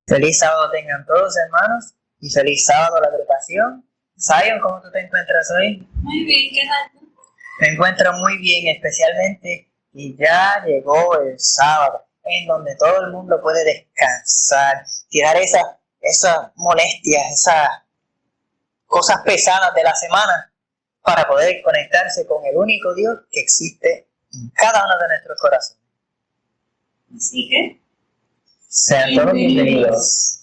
Feliz sábado tengan todos, hermanos, y feliz sábado a la agrupación. Zion, ¿cómo tú te encuentras hoy? Muy bien, ¿qué tal? Me encuentro muy bien, especialmente y ya llegó el sábado, en donde todo el mundo puede descansar, tirar esas molestias, esas cosas pesadas de la semana, para poder conectarse con el único Dios que existe en cada uno de nuestros corazones. Así que, Sean todos bienvenidos.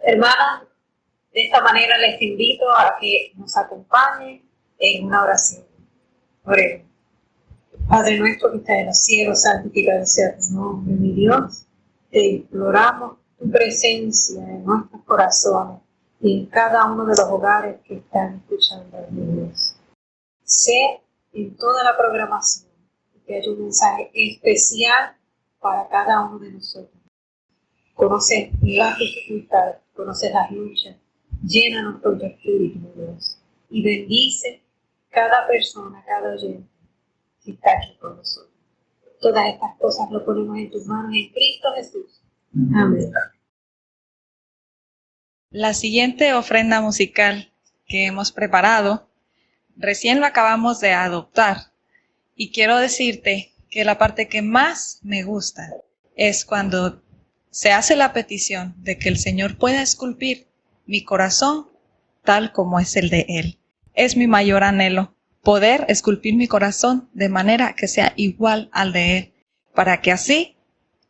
hermanas, de esta manera les invito a que nos acompañen en una oración. Oremos. Padre nuestro que estás en los cielos, santificado sea tu nombre, mi Dios. Te imploramos tu presencia en nuestros corazones y en cada uno de los hogares que están escuchando, mi Dios. Sé en toda la programación que haya un mensaje especial para cada uno de nosotros. Conoces las dificultades, conoces las luchas, llénanos con tu espíritu, mi Dios, y bendice cada persona, cada oyente que está aquí con nosotros. Todas estas cosas lo ponemos en tus manos en Cristo Jesús. Amén. La siguiente ofrenda musical que hemos preparado, recién lo acabamos de adoptar y quiero decirte que la parte que más me gusta es cuando se hace la petición de que el Señor pueda esculpir mi corazón tal como es el de Él. Es mi mayor anhelo, poder esculpir mi corazón de manera que sea igual al de Él, para que así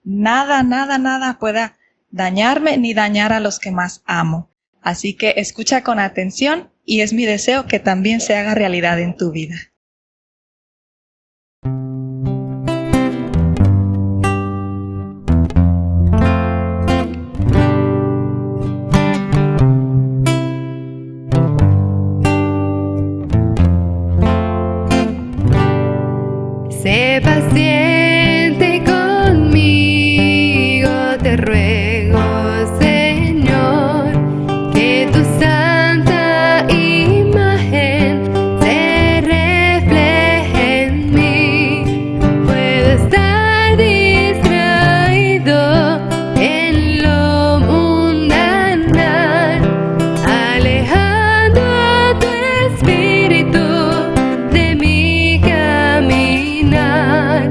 nada pueda dañarme ni dañar a los que más amo. Así que escucha con atención y es mi deseo que también se haga realidad en tu vida. Sé paciente conmigo, te ruego, Señor, que tu santa imagen se refleje en mí. Puedo estar distraído en lo mundanal, alejando a tu espíritu de mi caminar.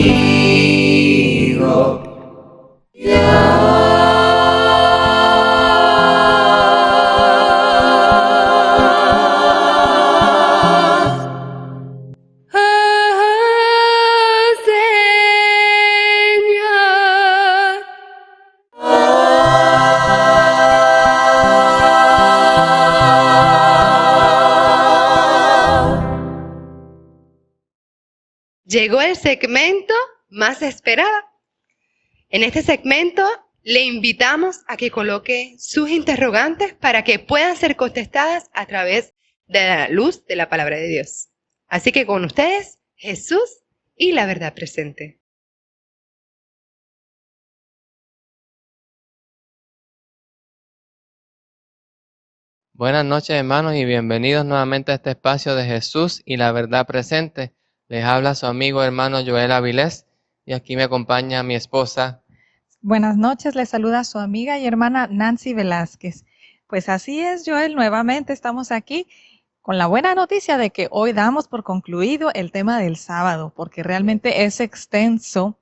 Señor. Llegó el segmento más esperado. En este segmento le invitamos a que coloque sus interrogantes para que puedan ser contestadas a través de la luz de la palabra de Dios. Así que con ustedes, Jesús y la verdad presente. Buenas noches, hermanos, y bienvenidos nuevamente a este espacio de Jesús y la verdad presente. Les habla su amigo hermano Joel Avilés y aquí me acompaña mi esposa. Buenas noches, les saluda su amiga y hermana Nancy Velázquez. Pues así es, Joel, nuevamente estamos aquí con la buena noticia de que hoy damos por concluido el tema del sábado, porque realmente es extenso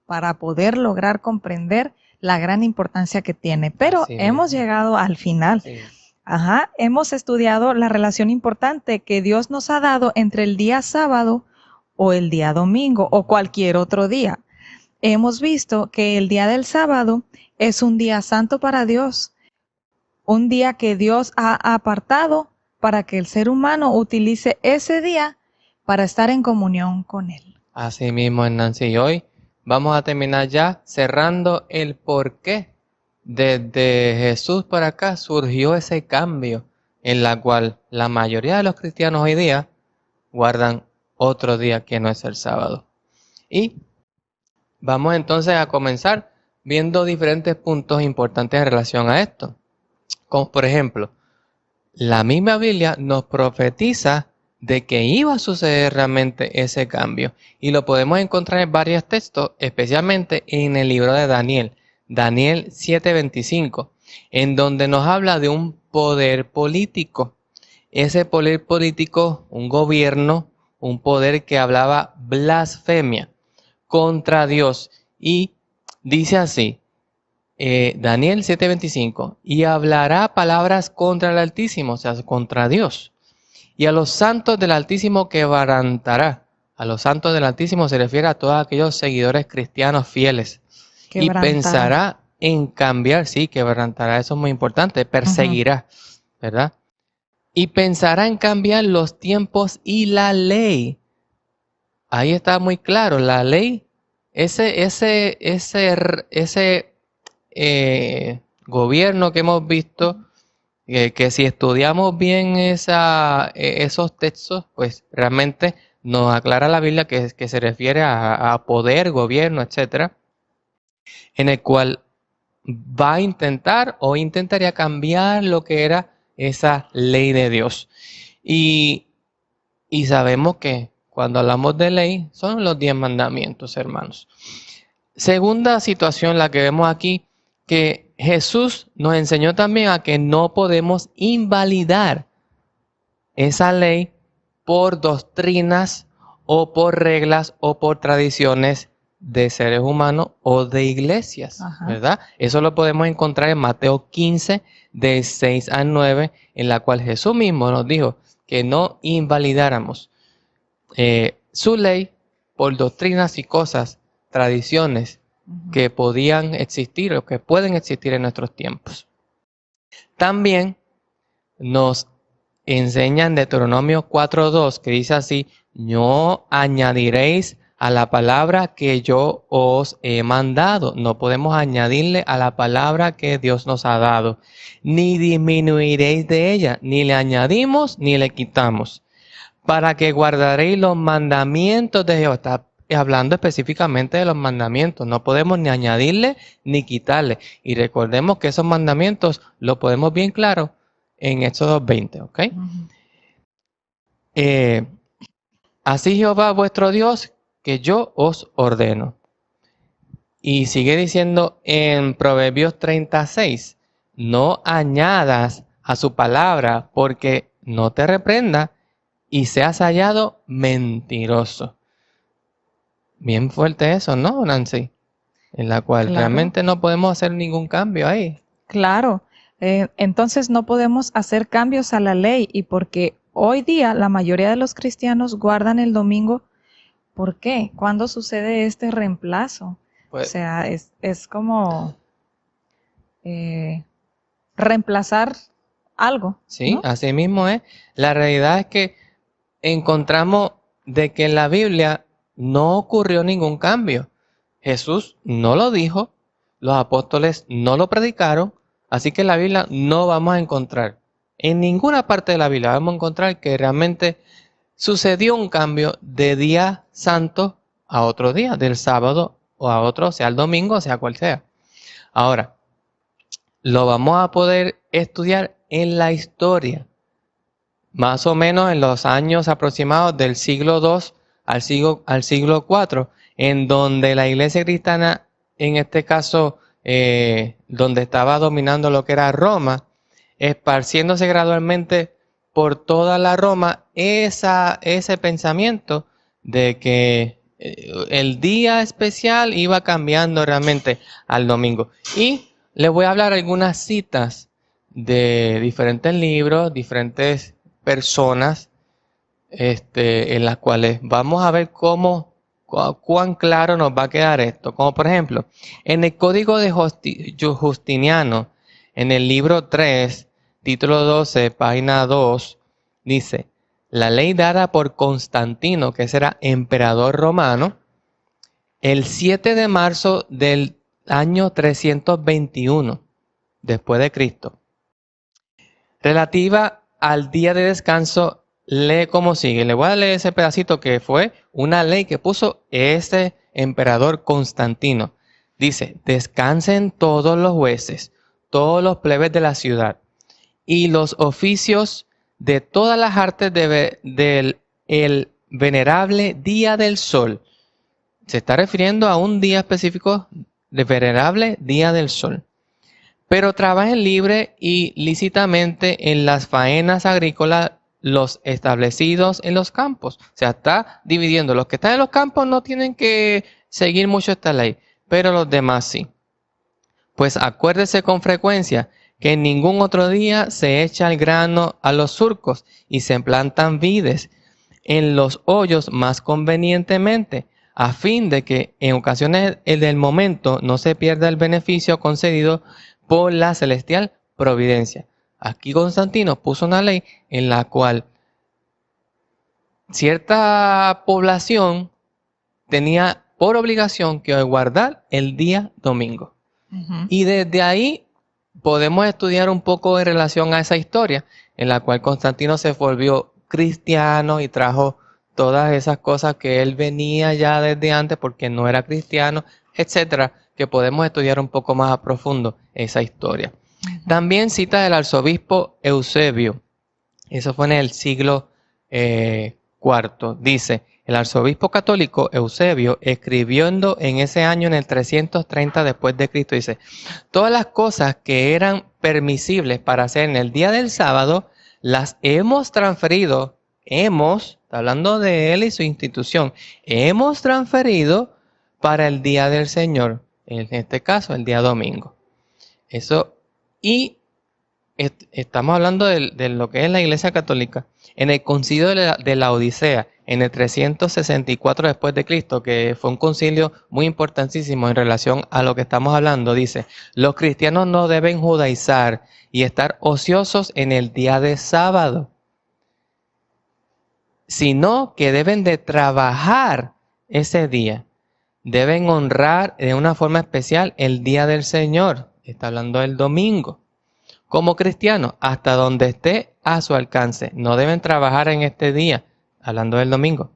para poder lograr comprender la gran importancia que tiene. Pero Sí, hemos llegado al final. Sí. Hemos estudiado la relación importante que Dios nos ha dado entre el día sábado o el día domingo o cualquier otro día. Hemos visto que el día del sábado es un día santo para Dios, un día que Dios ha apartado para que el ser humano utilice ese día para estar en comunión con Él. Así mismo, Nancy. Y hoy vamos a terminar ya cerrando el por qué desde Jesús para acá surgió ese cambio en la cual la mayoría de los cristianos hoy día guardan otro día que no es el sábado. Y vamos entonces a comenzar viendo diferentes puntos importantes en relación a esto. Como por ejemplo, la misma Biblia nos profetiza de que iba a suceder realmente ese cambio. Y lo podemos encontrar en varios textos, especialmente en el libro de Daniel, Daniel 7:25, en donde nos habla de un poder político. Ese poder político, un gobierno, un poder que hablaba blasfemia contra Dios. Y dice así, Daniel 7:25, y hablará palabras contra el Altísimo, o sea, contra Dios. Y a los santos del Altísimo quebrantará. A los santos del Altísimo se refiere a todos aquellos seguidores cristianos fieles. Y pensará en cambiar, sí, quebrantará, eso es muy importante, perseguirá, ¿verdad? Y pensará en cambiar los tiempos y la ley. Ahí está muy claro, la ley, ese gobierno que hemos visto, que si estudiamos bien esos textos, pues realmente nos aclara la Biblia que se refiere a poder, gobierno, etcétera, en el cual va a intentar o intentaría cambiar lo que era esa ley de Dios. Y sabemos que cuando hablamos de ley son los 10 mandamientos, hermanos. Segunda situación la que vemos aquí, que Jesús nos enseñó también a que no podemos invalidar esa ley por doctrinas o por reglas o por tradiciones de seres humanos o de iglesias, ¿verdad? Eso lo podemos encontrar en Mateo 15, de 6 al 9, en la cual Jesús mismo nos dijo que no invalidáramos su ley por doctrinas y cosas, tradiciones que podían existir o que pueden existir en nuestros tiempos. También nos enseña en Deuteronomio 4:2, que dice así: no añadiréis a la palabra que yo os he mandado. No podemos añadirle a la palabra que Dios nos ha dado, ni disminuiréis de ella, ni le añadimos ni le quitamos, para que guardaréis los mandamientos de Jehová. Está hablando específicamente de los mandamientos. No podemos ni añadirle ni quitarle. Y recordemos que esos mandamientos lo podemos bien claro en Éxodo 20, ¿ok? Así Jehová vuestro Dios, que yo os ordeno. Y sigue diciendo en Proverbios 36, no añadas a su palabra, porque no te reprenda y seas hallado mentiroso. Bien fuerte eso, ¿no, Nancy? En la cual Claro. realmente no podemos hacer ningún cambio ahí. Claro, entonces no podemos hacer cambios a la ley y porque hoy día la mayoría de los cristianos guardan el domingo, ¿por qué? ¿Cuándo sucede este reemplazo? O Pues, sea, es como reemplazar algo, sí, ¿no? así mismo es. La realidad es que encontramos de que en la Biblia no ocurrió ningún cambio. Jesús no lo dijo, los apóstoles no lo predicaron, así que en la Biblia no vamos a encontrar, en ninguna parte de la Biblia vamos a encontrar que realmente sucedió un cambio de día santo a otro día, del sábado o a otro, sea el domingo, sea cual sea. Ahora, lo vamos a poder estudiar en la historia, más o menos en los años aproximados del siglo II al siglo IV, en donde la iglesia cristiana, en este caso, donde estaba dominando lo que era Roma, esparciéndose gradualmente por toda la Roma, ese pensamiento de que el día especial iba cambiando realmente al domingo. Y les voy a hablar algunas citas de diferentes libros, diferentes personas, en las cuales vamos a ver cuán claro nos va a quedar esto. Como por ejemplo, en el Código de Justiniano, en el libro 3, título 12, página 2, dice, la ley dada por Constantino, que será emperador romano, el 7 de marzo del año 321 después de Cristo, relativa al día de descanso, lee como sigue. Le voy a leer ese pedacito que fue una ley que puso ese emperador Constantino. Dice, descansen todos los jueces, todos los plebes de la ciudad y los oficios de todas las artes del el venerable día del sol. Se está refiriendo a un día específico de venerable día del sol. Pero trabajen libre y lícitamente en las faenas agrícolas los establecidos en los campos. O sea, está dividiendo. Los que están en los campos no tienen que seguir mucho esta ley, pero los demás sí. Pues acuérdese con frecuencia que en ningún otro día se echa el grano a los surcos y se plantan vides en los hoyos más convenientemente, a fin de que en ocasiones del momento no se pierda el beneficio concedido por la celestial providencia. Aquí Constantino puso una ley en la cual cierta población tenía por obligación que guardar el día domingo. Ujú. Y desde ahí podemos estudiar un poco en relación a esa historia en la cual Constantino se volvió cristiano y trajo todas esas cosas que él venía ya desde antes porque no era cristiano, etcétera, que podemos estudiar un poco más a profundo esa historia. También cita del arzobispo Eusebio, eso fue en el siglo IV, dice, el arzobispo católico Eusebio, escribiendo en ese año en el 330 después de Cristo, dice, todas las cosas que eran permisibles para hacer en el día del sábado, las hemos transferido, está hablando de él y su institución, hemos transferido para el día del Señor, en este caso el día domingo. Eso, y estamos hablando de lo que es la Iglesia Católica. En el concilio de la Odisea, en el 364 después de Cristo, que fue un concilio muy importantísimo en relación a lo que estamos hablando, dice, los cristianos no deben judaizar y estar ociosos en el día de sábado, sino que deben de trabajar ese día. Deben honrar de una forma especial el día del Señor. Está hablando del domingo. Como cristianos, hasta donde esté a su alcance, no deben trabajar en este día, hablando del domingo.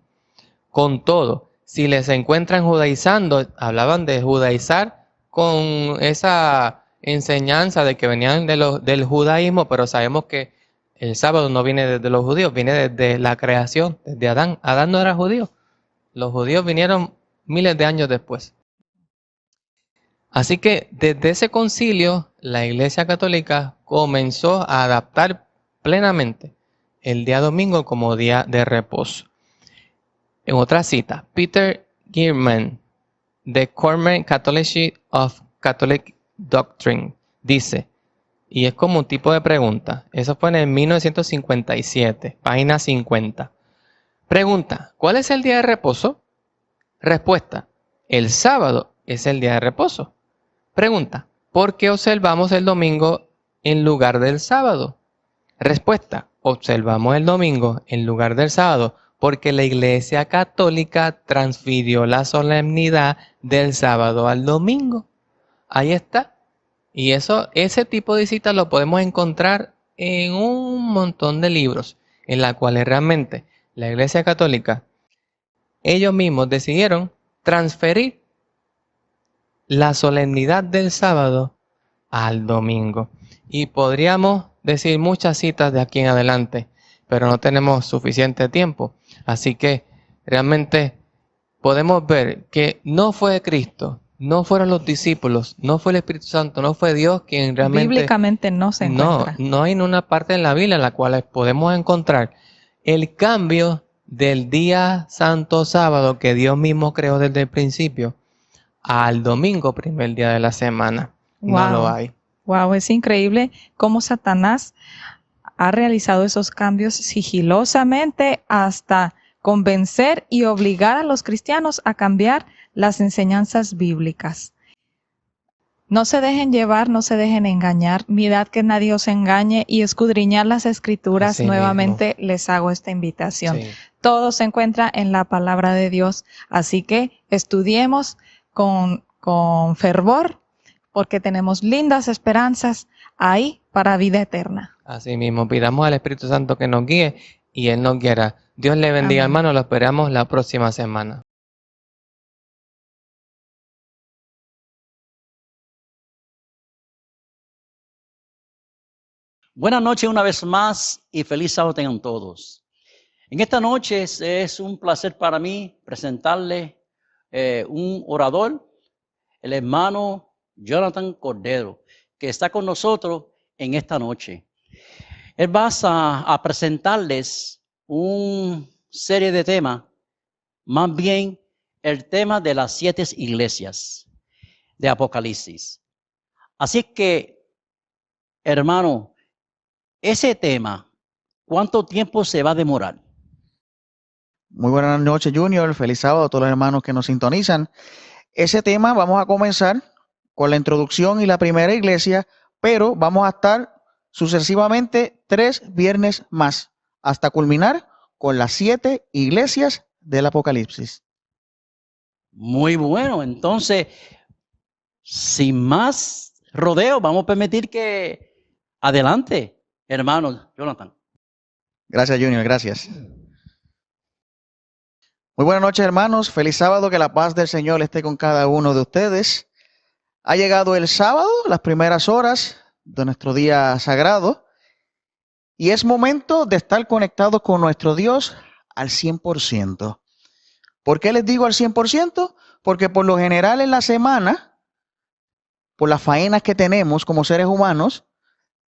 Con todo, si les encuentran judaizando, hablaban de judaizar con esa enseñanza de que venían del judaísmo, pero sabemos que el sábado no viene desde los judíos, viene desde la creación, desde Adán. Adán no era judío. Los judíos vinieron miles de años después. Así que desde ese concilio, la Iglesia Católica comenzó a adaptar plenamente el día domingo como día de reposo. En otra cita, Peter Gierman, The Corporate Catholicity of Catholic Doctrine, dice, y es como un tipo de pregunta, eso fue en el 1957, página 50. Pregunta, ¿cuál es el día de reposo? Respuesta, el sábado es el día de reposo. Pregunta, ¿por qué observamos el domingo en lugar del sábado? Respuesta, observamos el domingo en lugar del sábado porque la Iglesia Católica transfirió la solemnidad del sábado al domingo. Ahí está. Y ese tipo de citas lo podemos encontrar en un montón de libros en la cuales realmente la Iglesia Católica, ellos mismos decidieron transferir la solemnidad del sábado al domingo. Y podríamos decir muchas citas de aquí en adelante, pero no tenemos suficiente tiempo. Así que realmente podemos ver que no fue Cristo, no fueron los discípulos, no fue el Espíritu Santo, no fue Dios quien realmente... Bíblicamente no se encuentra. No hay una parte en la Biblia en la cual podemos encontrar el cambio del día santo sábado que Dios mismo creó desde el principio al domingo, primer día de la semana. No lo hay. Wow, es increíble cómo Satanás ha realizado esos cambios sigilosamente hasta convencer y obligar a los cristianos a cambiar las enseñanzas bíblicas. No se dejen llevar, no se dejen engañar. Mirad que nadie os engañe y escudriñar las escrituras. Así nuevamente les hago esta invitación. Sí. Todo se encuentra en la palabra de Dios. Así que estudiemos con fervor porque tenemos lindas esperanzas ahí para vida eterna. Así mismo, pidamos al Espíritu Santo que nos guíe y Él nos guiará. Dios le bendiga, Amén. hermano. Lo esperamos la próxima semana. Buenas noches una vez más y feliz sábado tengan todos. En esta noche es un placer para mí presentarle un orador, el hermano Jonathan Cordero, que está con nosotros en esta noche. Él va a presentarles una serie de temas, más bien el tema de las 7 iglesias de Apocalipsis. Así es que, hermano, ese tema, ¿cuánto tiempo se va a demorar? Muy buenas noches, Junior. Feliz sábado a todos los hermanos que nos sintonizan. Ese tema vamos a comenzar con la introducción y la primera iglesia, pero vamos a estar sucesivamente 3 viernes más hasta culminar con las 7 iglesias del Apocalipsis. Muy bueno, entonces, sin más rodeo, vamos a permitir que adelante, hermano Jonathan. Gracias, Junior, gracias. Muy buenas noches, hermanos. Feliz sábado, que la paz del Señor esté con cada uno de ustedes. Ha llegado el sábado, las primeras horas de nuestro día sagrado, y es momento de estar conectados con nuestro Dios al 100%. ¿Por qué les digo al 100%? Porque por lo general en la semana, por las faenas que tenemos como seres humanos,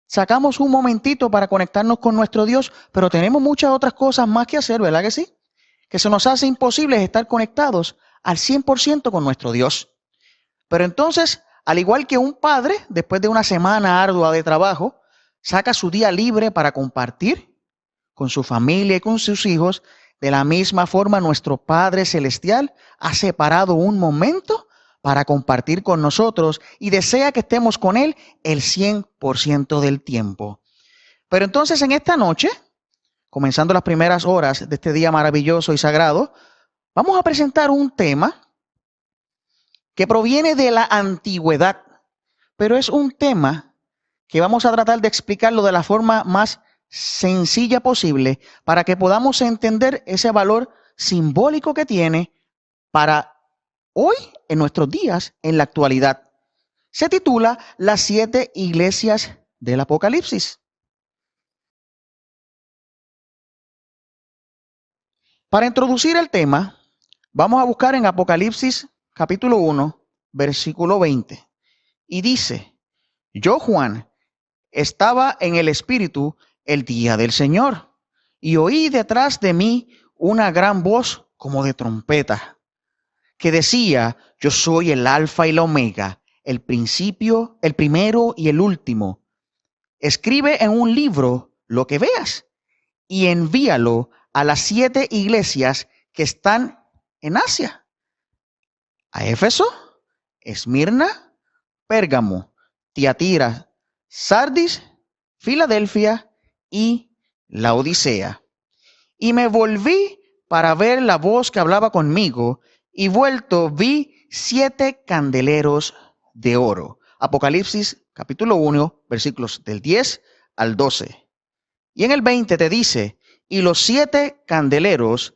sacamos un momentito para conectarnos con nuestro Dios, pero tenemos muchas otras cosas más que hacer, ¿verdad que sí? Que se nos hace imposible estar conectados al 100% con nuestro Dios. Pero entonces, al igual que un padre, después de una semana ardua de trabajo, saca su día libre para compartir con su familia y con sus hijos, de la misma forma nuestro Padre Celestial ha separado un momento para compartir con nosotros y desea que estemos con Él el 100% del tiempo. Pero entonces en esta noche, comenzando las primeras horas de este día maravilloso y sagrado, vamos a presentar un tema que proviene de la antigüedad, pero es un tema que vamos a tratar de explicarlo de la forma más sencilla posible para que podamos entender ese valor simbólico que tiene para hoy, en nuestros días, en la actualidad. Se titula Las 7 iglesias del Apocalipsis. Para introducir el tema, vamos a buscar en Apocalipsis capítulo 1, versículo 20. Y dice, yo, Juan, estaba en el Espíritu el día del Señor, y oí detrás de mí una gran voz como de trompeta, que decía: yo soy el alfa y la omega, el principio, el primero y el último. Escribe en un libro lo que veas y envíalo a las 7 iglesias que están en Asia: a Éfeso, Esmirna, Pérgamo, Tiatira, Sardis, Filadelfia y Laodicea. Y me volví para ver la voz que hablaba conmigo, y vuelto vi 7 candeleros de oro. Apocalipsis capítulo 1, versículos del 10 al 12. Y en el 20 te dice: y los 7 candeleros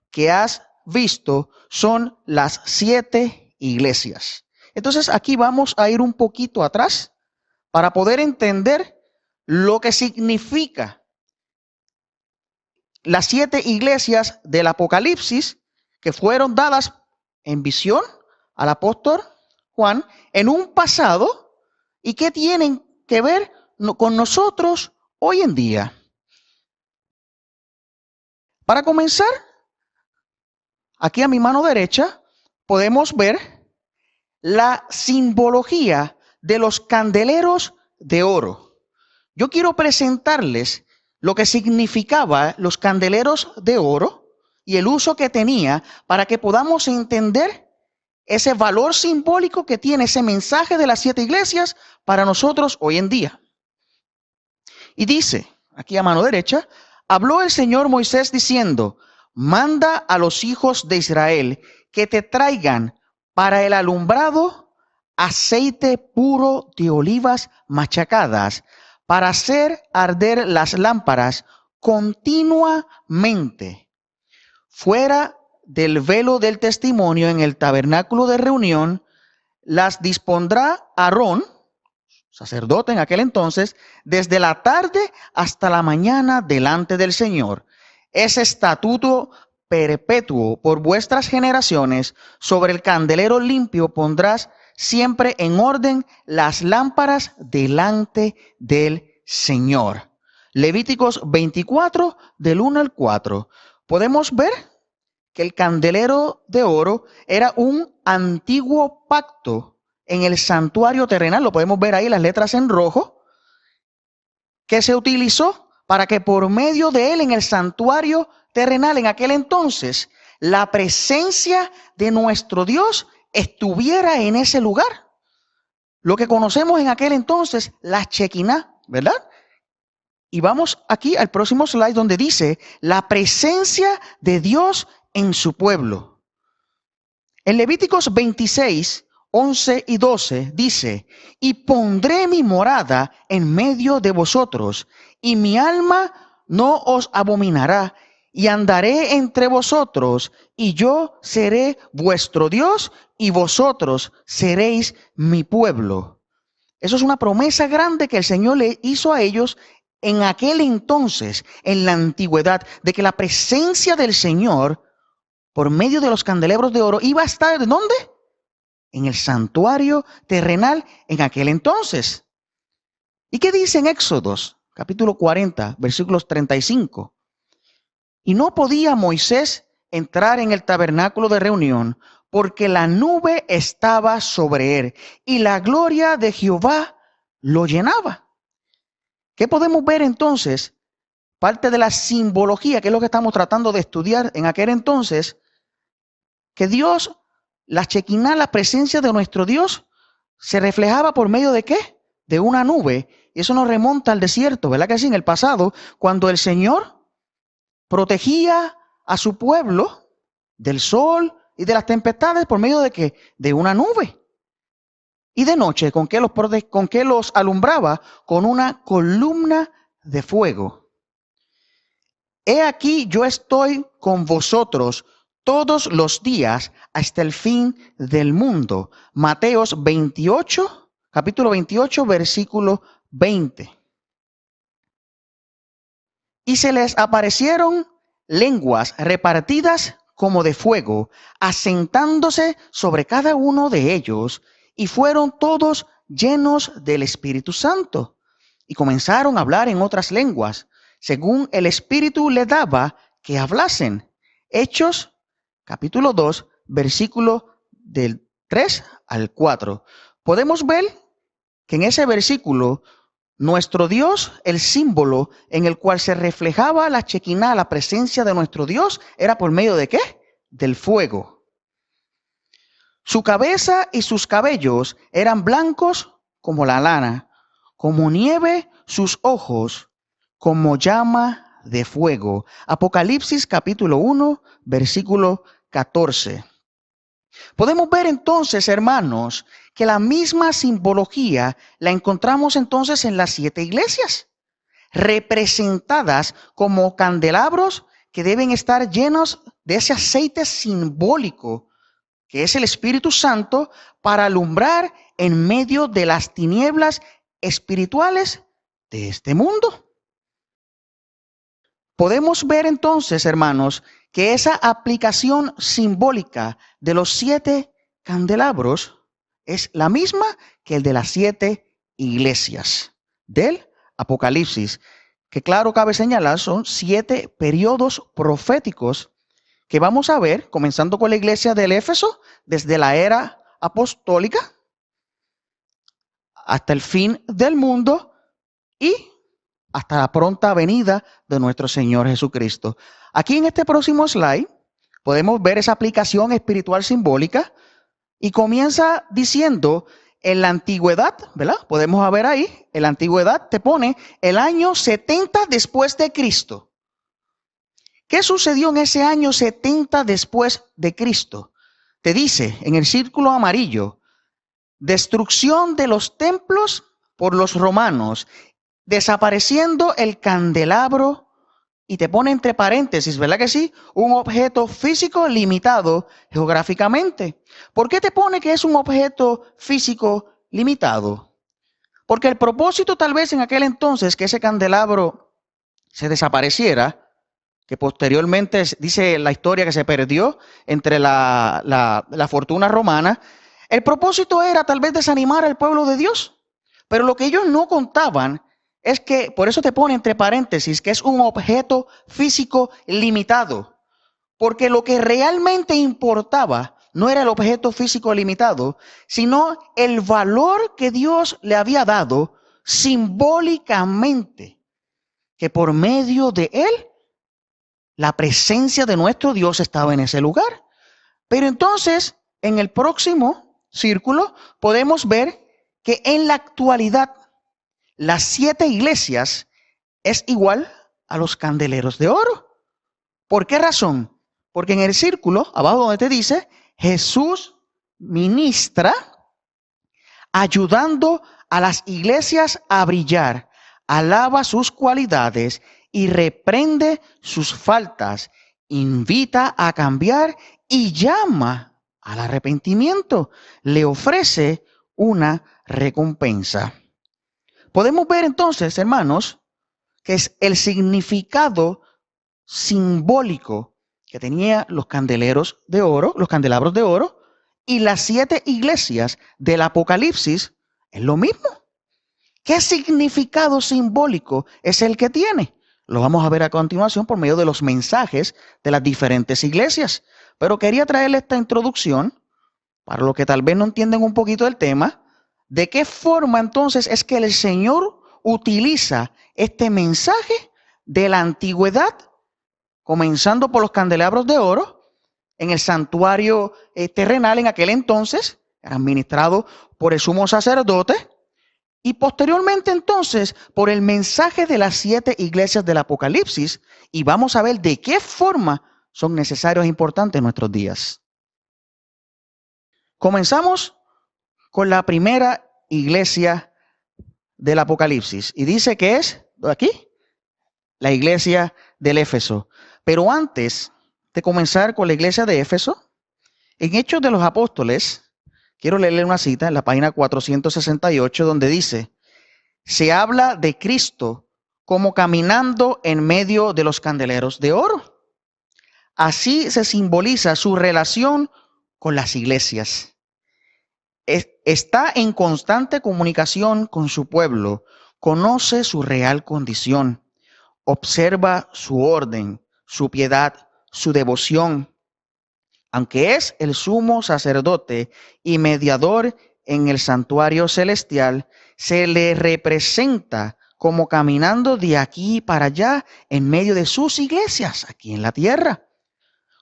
que has visto son las 7 iglesias. Entonces aquí vamos a ir un poquito atrás para poder entender lo que significa las 7 iglesias del Apocalipsis, que fueron dadas en visión al apóstol Juan en un pasado, y que tienen que ver con nosotros hoy en día. Para comenzar, aquí a mi mano derecha podemos ver la simbología de los candeleros de oro. Yo quiero presentarles lo que significaba los candeleros de oro y el uso que tenía, para que podamos entender ese valor simbólico que tiene ese mensaje de las 7 iglesias para nosotros hoy en día. Y dice, aquí a mano derecha: habló el Señor Moisés diciendo: manda a los hijos de Israel que te traigan para el alumbrado aceite puro de olivas machacadas, para hacer arder las lámparas continuamente. Fuera del velo del testimonio en el tabernáculo de reunión, las dispondrá Aarón, sacerdote en aquel entonces, desde la tarde hasta la mañana delante del Señor. Es estatuto perpetuo por vuestras generaciones. Sobre el candelero limpio pondrás siempre en orden las lámparas delante del Señor. Levíticos 24, del 1 al 4. Podemos ver que el candelero de oro era un antiguo pacto en el santuario terrenal. Lo podemos ver ahí, las letras en rojo, que se utilizó para que por medio de él en el santuario terrenal en aquel entonces la presencia de nuestro Dios estuviera en ese lugar. Lo que conocemos en aquel entonces, la Shekinah, ¿verdad? Y vamos aquí al próximo slide, donde dice la presencia de Dios en su pueblo. En Levíticos 26, 11 y 12 dice: y pondré mi morada en medio de vosotros, y mi alma no os abominará, y andaré entre vosotros, y yo seré vuestro Dios, y vosotros seréis mi pueblo. Eso es una promesa grande que el Señor le hizo a ellos en aquel entonces, en la antigüedad, de que la presencia del Señor, por medio de los candelabros de oro, iba a estar ¿en dónde? En el santuario terrenal en aquel entonces. ¿Y qué dice en Éxodos, capítulo 40, versículos 35? Y no podía Moisés entrar en el tabernáculo de reunión, porque la nube estaba sobre él, y la gloria de Jehová lo llenaba. ¿Qué podemos ver entonces? Parte de la simbología, que es lo que estamos tratando de estudiar en aquel entonces, que Dios, la Shekinah, la presencia de nuestro Dios, se reflejaba por medio de ¿qué? De una nube. Y eso nos remonta al desierto, ¿verdad que sí? En el pasado, cuando el Señor protegía a su pueblo del sol y de las tempestades por medio de ¿qué? De una nube. Y de noche, ¿con qué los alumbraba? Con una columna de fuego. He aquí, yo estoy con vosotros todos los días hasta el fin del mundo. Mateos 28, capítulo 28, versículo 20. Y se les aparecieron lenguas repartidas como de fuego, asentándose sobre cada uno de ellos, y fueron todos llenos del Espíritu Santo, y comenzaron a hablar en otras lenguas, según el Espíritu les daba que hablasen. Hechos, capítulo 2, versículo del 3 al 4. Podemos ver que en ese versículo, nuestro Dios, el símbolo en el cual se reflejaba la Shekinah, la presencia de nuestro Dios, era por medio de ¿qué? Del fuego. Su cabeza y sus cabellos eran blancos como la lana, como nieve sus ojos, como llama de fuego. Apocalipsis capítulo 1, versículo 14. Podemos ver entonces, hermanos, que la misma simbología la encontramos entonces en las 7 iglesias, representadas como candelabros que deben estar llenos de ese aceite simbólico, que es el Espíritu Santo, para alumbrar en medio de las tinieblas espirituales de este mundo. Podemos ver entonces, hermanos, que esa aplicación simbólica de los 7 candelabros es la misma que el de las 7 iglesias del Apocalipsis, que claro cabe señalar son 7 periodos proféticos que vamos a ver, comenzando con la iglesia del Éfeso, desde la era apostólica hasta el fin del mundo y hasta la pronta venida de nuestro Señor Jesucristo. Aquí en este próximo slide podemos ver esa aplicación espiritual simbólica y comienza diciendo en la antigüedad, ¿verdad? Podemos ver ahí, en la antigüedad te pone el año 70 después de Cristo. ¿Qué sucedió en ese año 70 después de Cristo? Te dice en el círculo amarillo, destrucción de los templos por los romanos, desapareciendo el candelabro, y te pone entre paréntesis, ¿verdad que sí? Un objeto físico limitado geográficamente. ¿Por qué te pone que es un objeto físico limitado? Porque el propósito tal vez en aquel entonces que ese candelabro se desapareciera, que posteriormente dice la historia que se perdió entre la fortuna romana, el propósito era tal vez desanimar al pueblo de Dios. Pero lo que ellos no contaban es que, por eso te pone entre paréntesis, que es un objeto físico limitado. Porque lo que realmente importaba no era el objeto físico limitado, sino el valor que Dios le había dado simbólicamente, que por medio de él, la presencia de nuestro Dios estaba en ese lugar. Pero entonces, en el próximo círculo, podemos ver que en la actualidad, las 7 iglesias es igual a los candeleros de oro. ¿Por qué razón? Porque en el círculo, abajo donde te dice, Jesús ministra ayudando a las iglesias a brillar, alaba sus cualidades y reprende sus faltas, invita a cambiar y llama al arrepentimiento, le ofrece una recompensa. Podemos ver entonces, hermanos, que es el significado simbólico que tenía los candeleros de oro, los candelabros de oro, y las 7 iglesias del Apocalipsis es lo mismo. ¿Qué significado simbólico es el que tiene? Lo vamos a ver a continuación por medio de los mensajes de las diferentes iglesias. Pero quería traerle esta introducción para los que tal vez no entienden un poquito el tema. ¿De qué forma entonces es que el Señor utiliza este mensaje de la antigüedad, comenzando por los candelabros de oro, en el santuario terrenal en aquel entonces, administrado por el sumo sacerdote, y posteriormente entonces por el mensaje de las 7 iglesias del Apocalipsis, y vamos a ver de qué forma son necesarios e importantes en nuestros días? Comenzamos con la primera iglesia del Apocalipsis. Y dice que es, aquí, la iglesia del Éfeso. Pero antes de comenzar con la iglesia de Éfeso, en Hechos de los Apóstoles, quiero leerle una cita en la página 468 donde dice, se habla de Cristo como caminando en medio de los candeleros de oro. Así se simboliza su relación con las iglesias. Está en constante comunicación con su pueblo, conoce su real condición, observa su orden, su piedad, su devoción. aunque es el sumo sacerdote y mediador en el santuario celestial, se le representa como caminando de aquí para allá en medio de sus iglesias aquí en la tierra.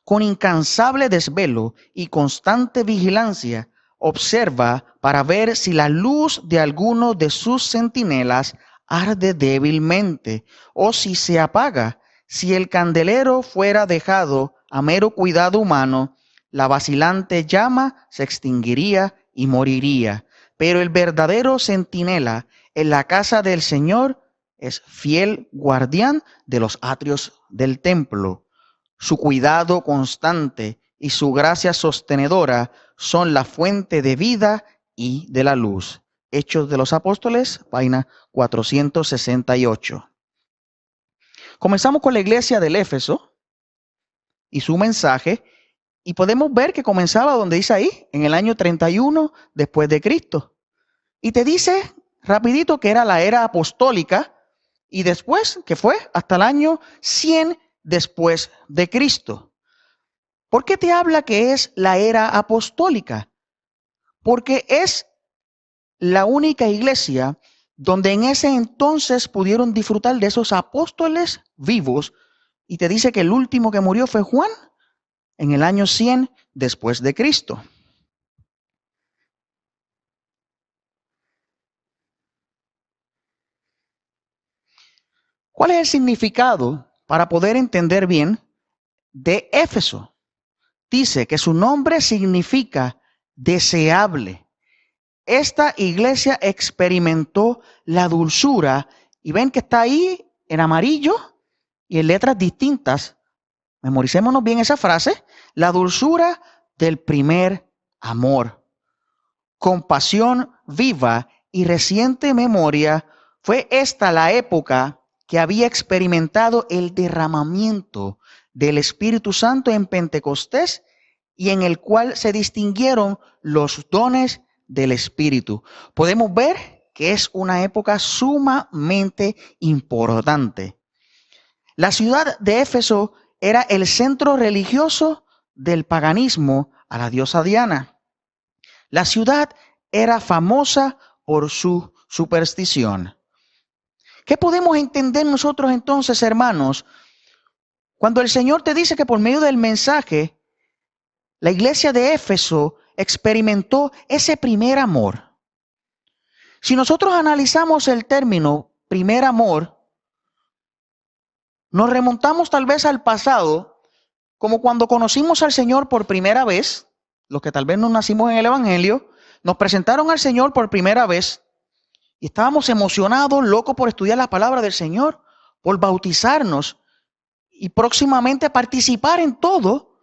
Con incansable desvelo y constante vigilancia, observa para ver si la luz de alguno de sus centinelas arde débilmente o si se apaga. Si el candelero fuera dejado a mero cuidado humano, la vacilante llama se extinguiría y moriría. Pero el verdadero centinela en la casa del Señor es fiel guardián de los atrios del templo. Su cuidado constante y su gracia sostenedora son la fuente de vida y de la luz. Hechos de los Apóstoles, página 468. Comenzamos con la iglesia del Éfeso y su mensaje, y podemos ver que comenzaba donde dice ahí, en el año 31 después de Cristo. Y te dice rapidito que era la era apostólica, y después que fue hasta el año 100 después de Cristo. ¿Por qué te habla que es la era apostólica? Porque es la única iglesia donde en ese entonces pudieron disfrutar de esos apóstoles vivos, y te dice que el último que murió fue Juan en el año 100 después de Cristo. ¿Cuál es el significado para poder entender bien de Éfeso? Dice que su nombre significa deseable. Esta iglesia experimentó la dulzura, y ven que está ahí en amarillo y en letras distintas. Memoricémonos bien esa frase: la dulzura del primer amor. Con pasión viva y reciente memoria, fue esta la época que había experimentado el derramamiento del Espíritu Santo en Pentecostés, y en el cual se distinguieron los dones del Espíritu. Podemos ver que es una época sumamente importante. La ciudad de Éfeso era el centro religioso del paganismo a la diosa Diana. La ciudad era famosa por su superstición. ¿Qué podemos entender nosotros entonces, hermanos, cuando el Señor te dice que por medio del mensaje la iglesia de Éfeso experimentó ese primer amor? Si nosotros analizamos el término primer amor, nos remontamos tal vez al pasado, como cuando conocimos al Señor por primera vez. Los que tal vez no nacimos en el Evangelio, nos presentaron al Señor por primera vez y estábamos emocionados, locos por estudiar la palabra del Señor, por bautizarnos y próximamente participar en todo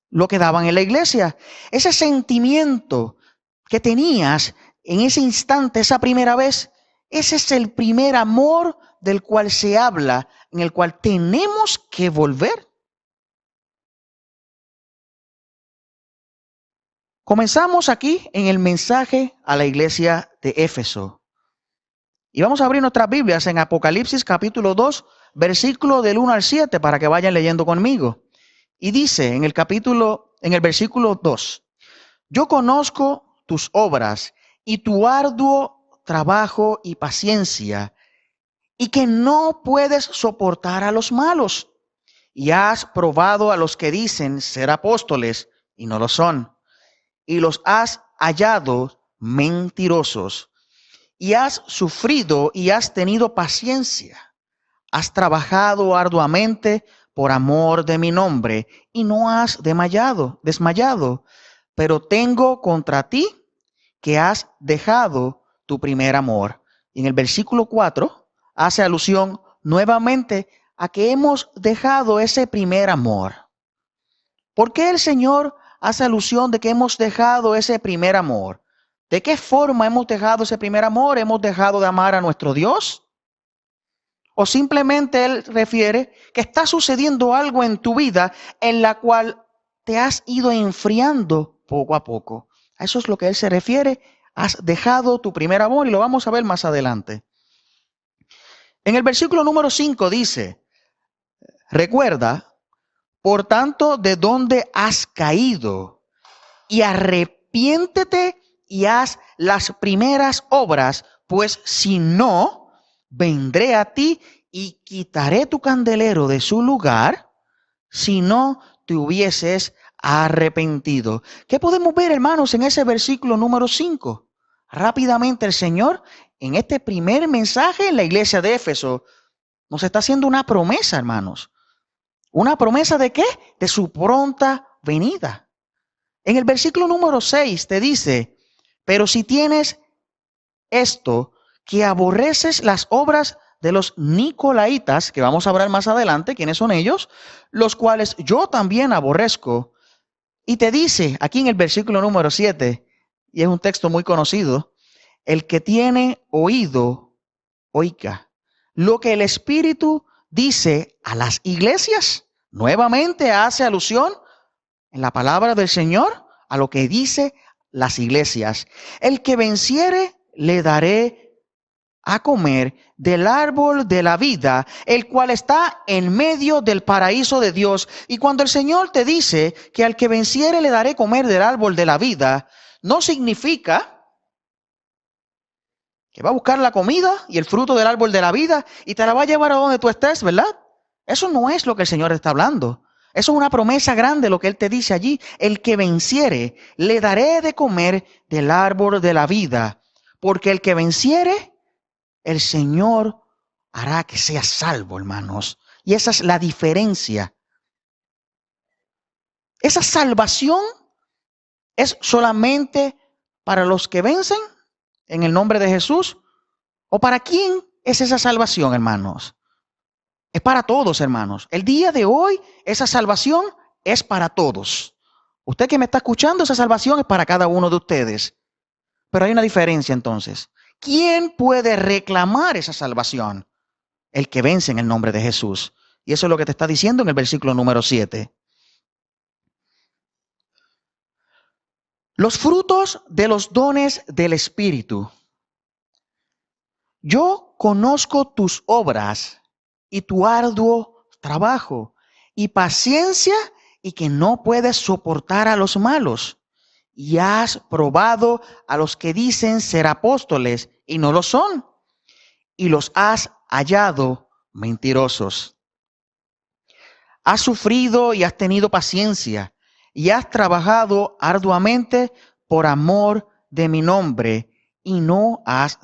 lo que daban en la iglesia. Ese sentimiento que tenías en ese instante, esa primera vez, ese es el primer amor del cual se habla, en el cual tenemos que volver. Comenzamos aquí en el mensaje a la iglesia de Éfeso. Y vamos a abrir nuestras Biblias en Apocalipsis capítulo 2, versículo del 1 al 7, para que vayan leyendo conmigo. Y dice en el versículo 2: yo conozco tus obras y tu arduo trabajo y paciencia, y que no puedes soportar a los malos, y has probado a los que dicen ser apóstoles y no lo son, y los has hallado mentirosos, y has sufrido y has tenido paciencia, has trabajado arduamente por amor de mi nombre, y no has desmayado, pero tengo contra ti que has dejado tu primer amor. Y en el versículo 4 hace alusión nuevamente a que hemos dejado ese primer amor. ¿Por qué el Señor hace alusión de que hemos dejado ese primer amor? ¿De qué forma hemos dejado ese primer amor? ¿Hemos dejado de amar a nuestro Dios? ¿O simplemente Él refiere que está sucediendo algo en tu vida en la cual te has ido enfriando poco a poco? A eso es lo que Él se refiere. Has dejado tu primer amor, y lo vamos a ver más adelante. En el versículo número 5 dice: recuerda, Por tanto, ¿de dónde has caído? Y arrepiéntete y haz las primeras obras, pues si no, vendré a ti y quitaré tu candelero de su lugar, si no te hubieses arrepentido. ¿Qué podemos ver, hermanos, en ese versículo número 5? Rápidamente el Señor, en este primer mensaje en la iglesia de Éfeso, nos está haciendo una promesa, hermanos. ¿Una promesa de qué? De su pronta venida. En el versículo número 6 te dice, pero si tienes esto, que aborreces las obras de los nicolaitas, que vamos a hablar más adelante, ¿quiénes son ellos? Los cuales yo también aborrezco. Y te dice aquí en el versículo número 7, y es un texto muy conocido, el que tiene oído, oiga lo que el Espíritu dice a las iglesias. Nuevamente hace alusión en la palabra del Señor a lo que dice las iglesias. El que venciere, le daré a comer del árbol de la vida, el cual está en medio del paraíso de Dios. Y cuando el Señor te dice que al que venciere le daré comer del árbol de la vida, no significa que va a buscar la comida y el fruto del árbol de la vida y te la va a llevar a donde tú estés, ¿verdad? Eso no es lo que el Señor está hablando. Eso es una promesa grande lo que Él te dice allí. El que venciere, le daré de comer del árbol de la vida. Porque el que venciere, el Señor hará que sea salvo, hermanos. Y esa es la diferencia. Esa salvación es solamente para los que vencen en el nombre de Jesús. ¿O para quién es esa salvación, hermanos? Es para todos, hermanos. El día de hoy, esa salvación es para todos. Usted que me está escuchando, esa salvación es para cada uno de ustedes. Pero hay una diferencia entonces. ¿Quién puede reclamar esa salvación? El que vence en el nombre de Jesús. Y eso es lo que te está diciendo en el versículo número 7. Los frutos de los dones del Espíritu. Yo conozco tus obras y tu arduo trabajo y paciencia y que no puedes soportar a los malos. Y has probado a los que dicen ser apóstoles y no lo son, y los has hallado mentirosos. Has sufrido y has tenido paciencia y has trabajado arduamente por amor de mi nombre y no has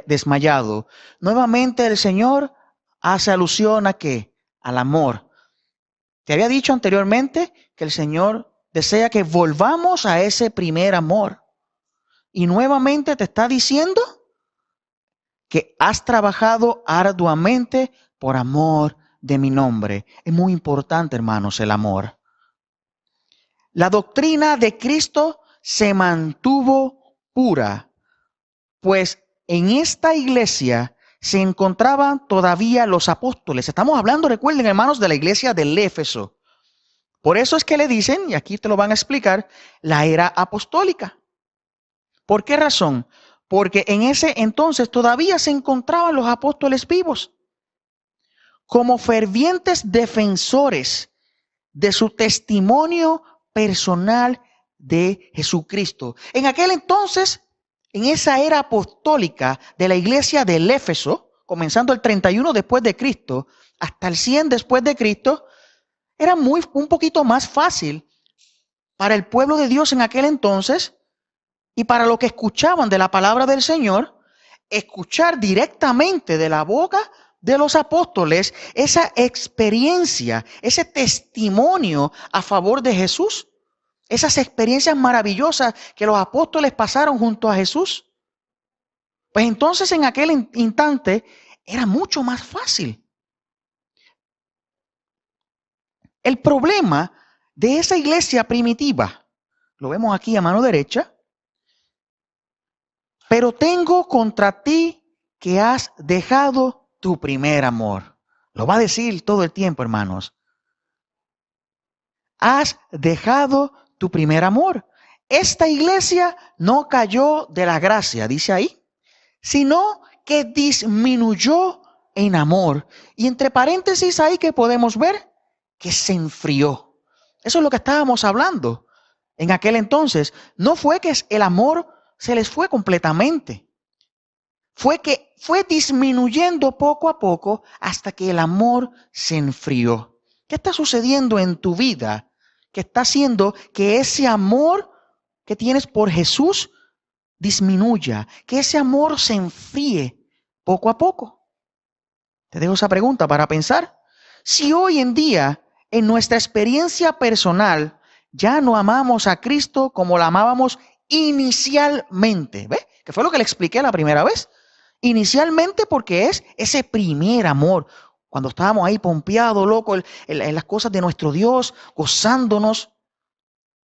desmayado. Nuevamente el Señor hace alusión a ¿qué? Al amor. Te había dicho anteriormente que el Señor desea que volvamos a ese primer amor. Y nuevamente te está diciendo que has trabajado arduamente por amor de mi nombre. Es muy importante, hermanos, el amor. La doctrina de Cristo se mantuvo pura, pues en esta iglesia se encontraban todavía los apóstoles. Estamos hablando, recuerden, hermanos, de la iglesia del Éfeso. Por eso es que le dicen, y aquí te lo van a explicar, la era apostólica. ¿Por qué razón? Porque en ese entonces todavía se encontraban los apóstoles vivos, como fervientes defensores de su testimonio personal de Jesucristo. En aquel entonces, en esa era apostólica de la iglesia del Éfeso, comenzando el 31 después de Cristo hasta el 100 después de Cristo, era un poquito más fácil para el pueblo de Dios en aquel entonces y para los que escuchaban de la palabra del Señor, escuchar directamente de la boca de los apóstoles esa experiencia, ese testimonio a favor de Jesús, esas experiencias maravillosas que los apóstoles pasaron junto a Jesús. Pues entonces en aquel instante era mucho más fácil. El problema de esa iglesia primitiva, lo vemos aquí a mano derecha, pero tengo contra ti que has dejado tu primer amor. Lo va a decir todo el tiempo, hermanos. Has dejado tu primer amor. Esta iglesia no cayó de la gracia, dice ahí, sino que disminuyó en amor. Y entre paréntesis ahí que podemos ver que se enfrió. Eso es lo que estábamos hablando en aquel entonces. No fue que el amor se les fue completamente. Fue que fue disminuyendo poco a poco hasta que el amor se enfrió. ¿Qué está sucediendo en tu vida que está haciendo que ese amor que tienes por Jesús disminuya, que ese amor se enfríe poco a poco? Te dejo esa pregunta para pensar. Si hoy en día, en nuestra experiencia personal, ya no amamos a Cristo como la amábamos inicialmente, ¿ves? Que fue lo que le expliqué la primera vez. Inicialmente porque es ese primer amor, cuando estábamos ahí pompeados, locos, en las cosas de nuestro Dios, gozándonos.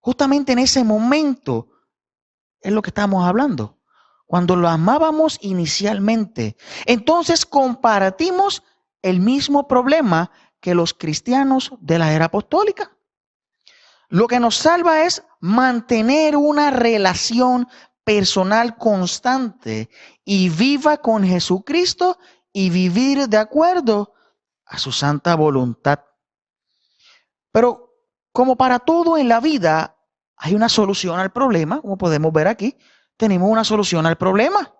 Justamente en ese momento es lo que estamos hablando. Cuando lo amábamos inicialmente. Entonces compartimos el mismo problema que los cristianos de la era apostólica. Lo que nos salva es mantener una relación personal constante y viva con Jesucristo y vivir de acuerdo a su santa voluntad. Pero como para todo en la vida, hay una solución al problema, como podemos ver aquí. Tenemos una solución al problema.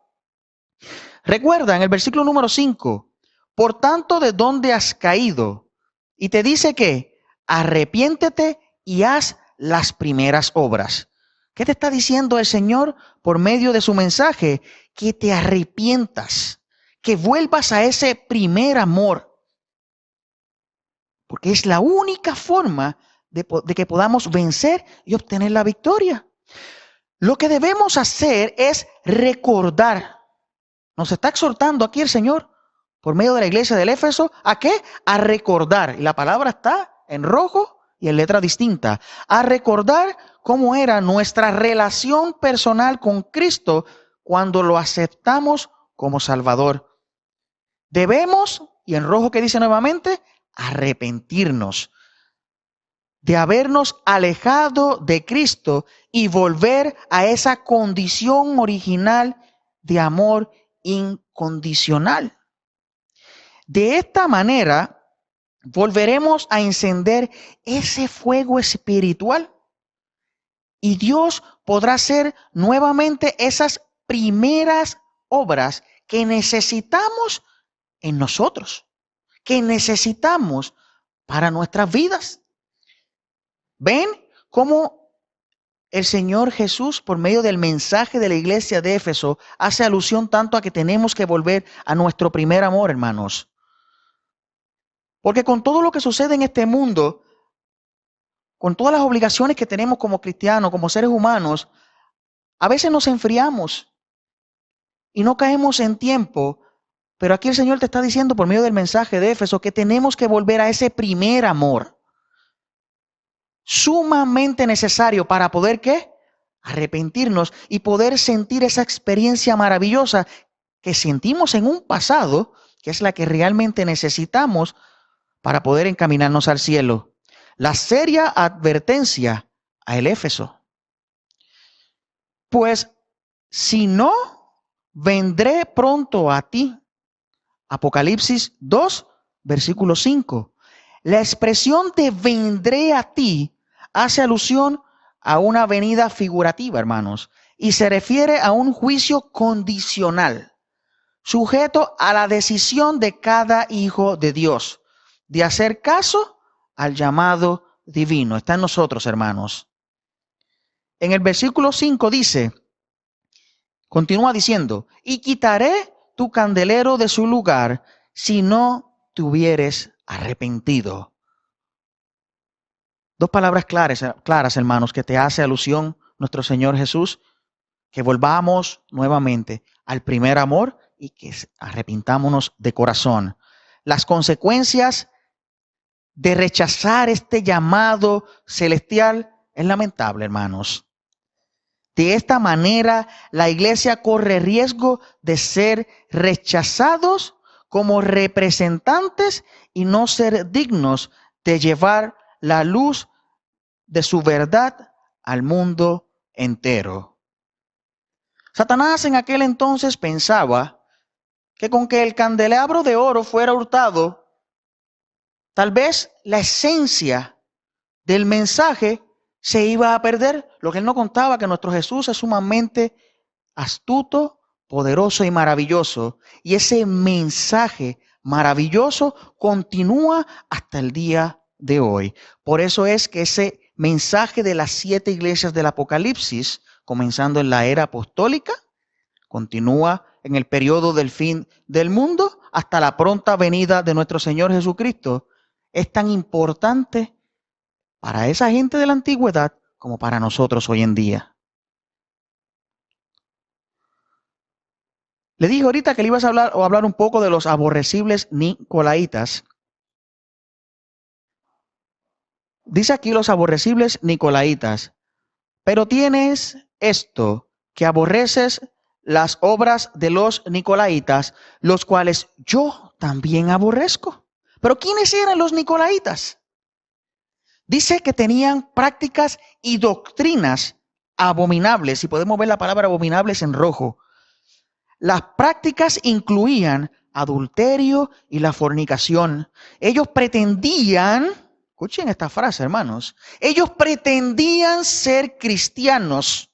Recuerda en el versículo número 5, por tanto, ¿de dónde has caído? Y te dice que arrepiéntete y haz las primeras obras. ¿Qué te está diciendo el Señor por medio de su mensaje? Que te arrepientas, que vuelvas a ese primer amor. Porque es la única forma de que podamos vencer y obtener la victoria. Lo que debemos hacer es recordar. Nos está exhortando aquí el Señor por medio de la iglesia del Éfeso. ¿A qué? A recordar. Y la palabra está en rojo y en letra distinta. A recordar cómo era nuestra relación personal con Cristo cuando lo aceptamos como Salvador. Debemos, y en rojo que dice nuevamente, arrepentirnos de habernos alejado de Cristo y volver a esa condición original de amor incondicional. De esta manera, volveremos a encender ese fuego espiritual y Dios podrá hacer nuevamente esas primeras obras que necesitamos en nosotros, que necesitamos para nuestras vidas. ¿Ven cómo el Señor Jesús, por medio del mensaje de la iglesia de Éfeso, hace alusión tanto a que tenemos que volver a nuestro primer amor, hermanos? Porque con todo lo que sucede en este mundo, con todas las obligaciones que tenemos como cristianos, como seres humanos, a veces nos enfriamos y no caemos en tiempo. Pero aquí el Señor te está diciendo por medio del mensaje de Éfeso que tenemos que volver a ese primer amor. Sumamente necesario para poder, ¿qué? Arrepentirnos y poder sentir esa experiencia maravillosa que sentimos en un pasado, que es la que realmente necesitamos para poder encaminarnos al cielo. La seria advertencia a el Éfeso. Pues, si no, vendré pronto a ti. Apocalipsis 2, versículo 5. La expresión de vendré a ti hace alusión a una venida figurativa, hermanos, y se refiere a un juicio condicional, sujeto a la decisión de cada hijo de Dios, de hacer caso al llamado divino. Está en nosotros, hermanos. En el versículo 5 dice, continúa diciendo, y quitaré tu candelero de su lugar si no te hubieres arrepentido. Dos palabras claras, hermanos, que te hace alusión nuestro Señor Jesús, que volvamos nuevamente al primer amor y que arrepintámonos de corazón. Las consecuencias de rechazar este llamado celestial es lamentable, hermanos. De esta manera, la iglesia corre riesgo de ser rechazados como representantes y no ser dignos de llevar la luz de su verdad al mundo entero. Satanás en aquel entonces pensaba que con que el candelabro de oro fuera hurtado, tal vez la esencia del mensaje se iba a perder. Lo que él no contaba, que nuestro Jesús es sumamente astuto, poderoso y maravilloso. Y ese mensaje maravilloso continúa hasta el día de hoy. Por eso es que ese mensaje de las 7 iglesias del Apocalipsis, comenzando en la era apostólica, continúa en el periodo del fin del mundo hasta la pronta venida de nuestro Señor Jesucristo. Es tan importante para esa gente de la antigüedad como para nosotros hoy en día. Le dije ahorita que le ibas a hablar un poco de los aborrecibles nicolaitas. Dice aquí los aborrecibles nicolaitas, pero tienes esto, que aborreces las obras de los nicolaitas, los cuales yo también aborrezco. Pero ¿quiénes eran los nicolaitas? Dice que tenían prácticas y doctrinas abominables, y podemos ver la palabra abominables en rojo. Las prácticas incluían adulterio y la fornicación. Ellos pretendían, escuchen esta frase, hermanos, ellos pretendían ser cristianos,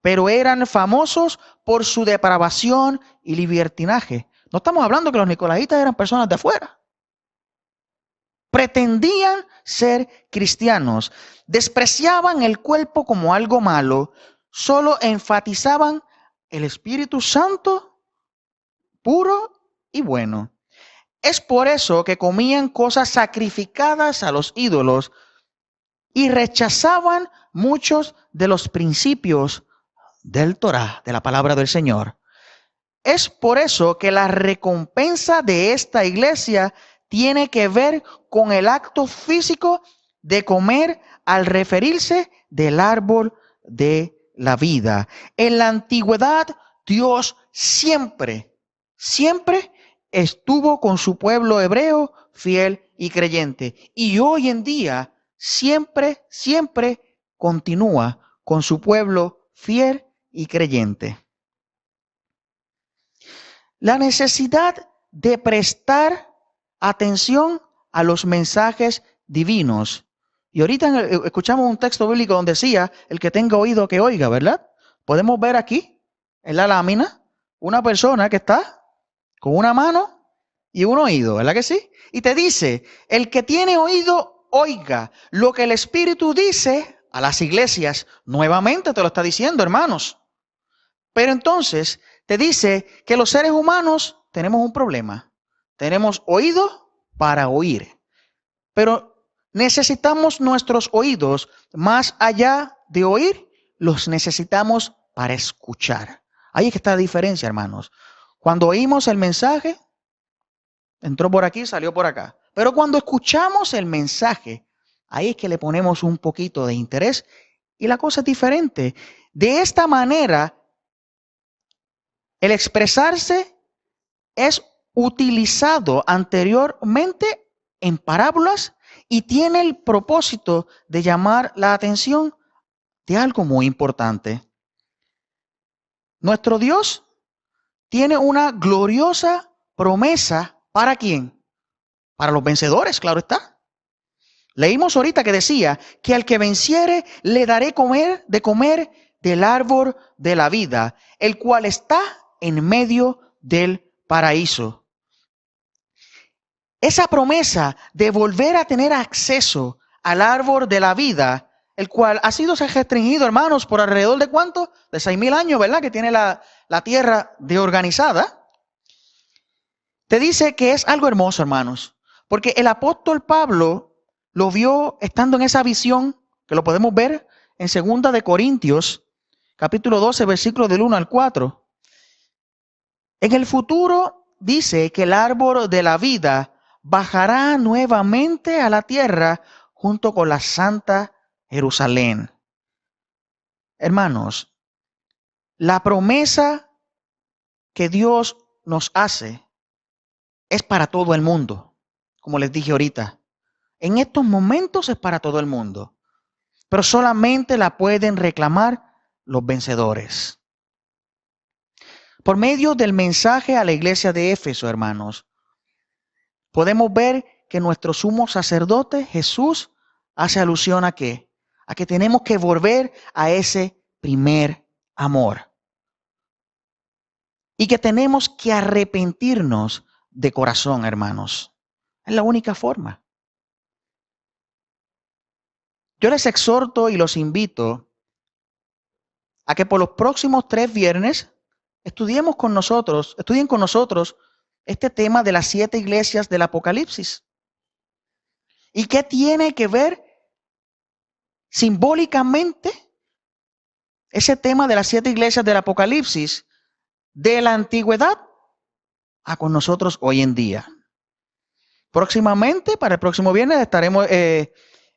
pero eran famosos por su depravación y libertinaje. No estamos hablando que los nicolaitas eran personas de afuera. Pretendían ser cristianos, despreciaban el cuerpo como algo malo, solo enfatizaban el Espíritu Santo puro y bueno. Es por eso que comían cosas sacrificadas a los ídolos y rechazaban muchos de los principios del Torá, de la palabra del Señor. Es por eso que la recompensa de esta iglesia tiene que ver con el acto físico de comer al referirse del árbol de la vida. En la antigüedad, Dios siempre estuvo con su pueblo hebreo fiel y creyente. Y hoy en día siempre continúa con su pueblo fiel y creyente. La necesidad de prestar atención a los mensajes divinos. Y ahorita escuchamos un texto bíblico donde decía, el que tenga oído que oiga, ¿verdad? Podemos ver aquí, en la lámina, una persona que está con una mano y un oído, ¿verdad que sí? Y te dice, el que tiene oído, oiga lo que el Espíritu dice a las iglesias. Nuevamente te lo está diciendo, hermanos. Pero entonces te dice que los seres humanos tenemos un problema. Tenemos oído para oír. Pero necesitamos nuestros oídos, más allá de oír, los necesitamos para escuchar. Ahí es que está la diferencia, hermanos. Cuando oímos el mensaje, entró por aquí, salió por acá. Pero cuando escuchamos el mensaje, ahí es que le ponemos un poquito de interés y la cosa es diferente. De esta manera, el expresarse es utilizado anteriormente en parábolas y tiene el propósito de llamar la atención de algo muy importante. Nuestro Dios tiene una gloriosa promesa. ¿Para quién? Para los vencedores, claro está. Leímos ahorita que decía que al que venciere le daré de comer del árbol de la vida, el cual está en medio del paraíso. Esa promesa de volver a tener acceso al árbol de la vida, el cual ha sido restringido, hermanos, por alrededor de ¿cuánto? De 6,000 años, ¿verdad? Que tiene la tierra de organizada. Te dice que es algo hermoso, hermanos, porque el apóstol Pablo lo vio estando en esa visión, que lo podemos ver en 2 de Corintios, capítulo 12, versículos del 1 al 4. En el futuro dice que el árbol de la vida bajará nuevamente a la tierra junto con la Santa Jerusalén. Hermanos, la promesa que Dios nos hace es para todo el mundo, como les dije ahorita. En estos momentos es para todo el mundo, pero solamente la pueden reclamar los vencedores. Por medio del mensaje a la iglesia de Éfeso, hermanos, podemos ver que nuestro sumo sacerdote, Jesús, hace alusión ¿a qué? A que tenemos que volver a ese primer amor. Y que tenemos que arrepentirnos de corazón, hermanos. Es la única forma. Yo les exhorto y los invito a que por los próximos 3 viernes estudien con nosotros este tema de las 7 iglesias del Apocalipsis. ¿Y qué tiene que ver simbólicamente ese tema de las 7 iglesias del Apocalipsis de la antigüedad a con nosotros hoy en día? Próximamente, para el próximo viernes, estaremos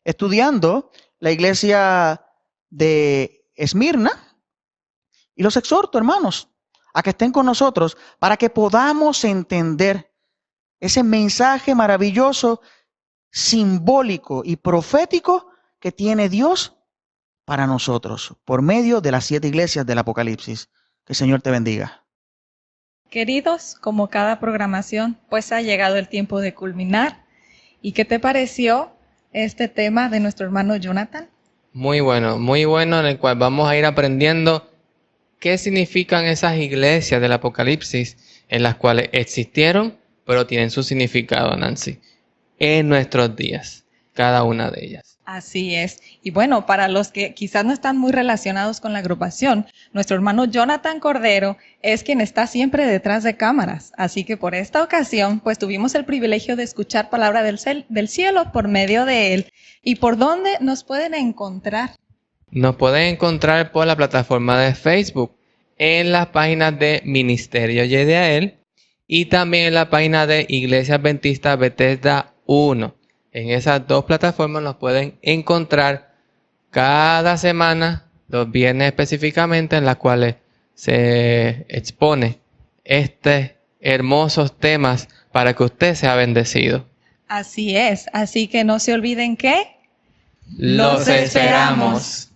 estudiando la iglesia de Esmirna. Y los exhorto, hermanos, a que estén con nosotros para que podamos entender ese mensaje maravilloso, simbólico y profético que tiene Dios para nosotros por medio de las 7 iglesias del Apocalipsis. Que el Señor te bendiga. Queridos, como cada programación, pues ha llegado el tiempo de culminar. ¿Y qué te pareció este tema de nuestro hermano Jonathan? Muy bueno, en el cual vamos a ir aprendiendo qué significan esas iglesias del Apocalipsis en las cuales existieron, pero tienen su significado, Nancy, en nuestros días, cada una de ellas. Así es. Y bueno, para los que quizás no están muy relacionados con la agrupación, nuestro hermano Jonathan Cordero es quien está siempre detrás de cámaras. Así que por esta ocasión, pues tuvimos el privilegio de escuchar palabra del cielo por medio de él. ¿Y por dónde nos pueden encontrar? Nos pueden encontrar por la plataforma de Facebook, en las páginas de Ministerio Yedeael y también en la página de Iglesia Adventista Bethesda 1. En esas 2 plataformas nos pueden encontrar cada semana, los viernes específicamente, en las cuales se expone hermosos temas para que usted sea bendecido. Así es, así que no se olviden que ¡los esperamos!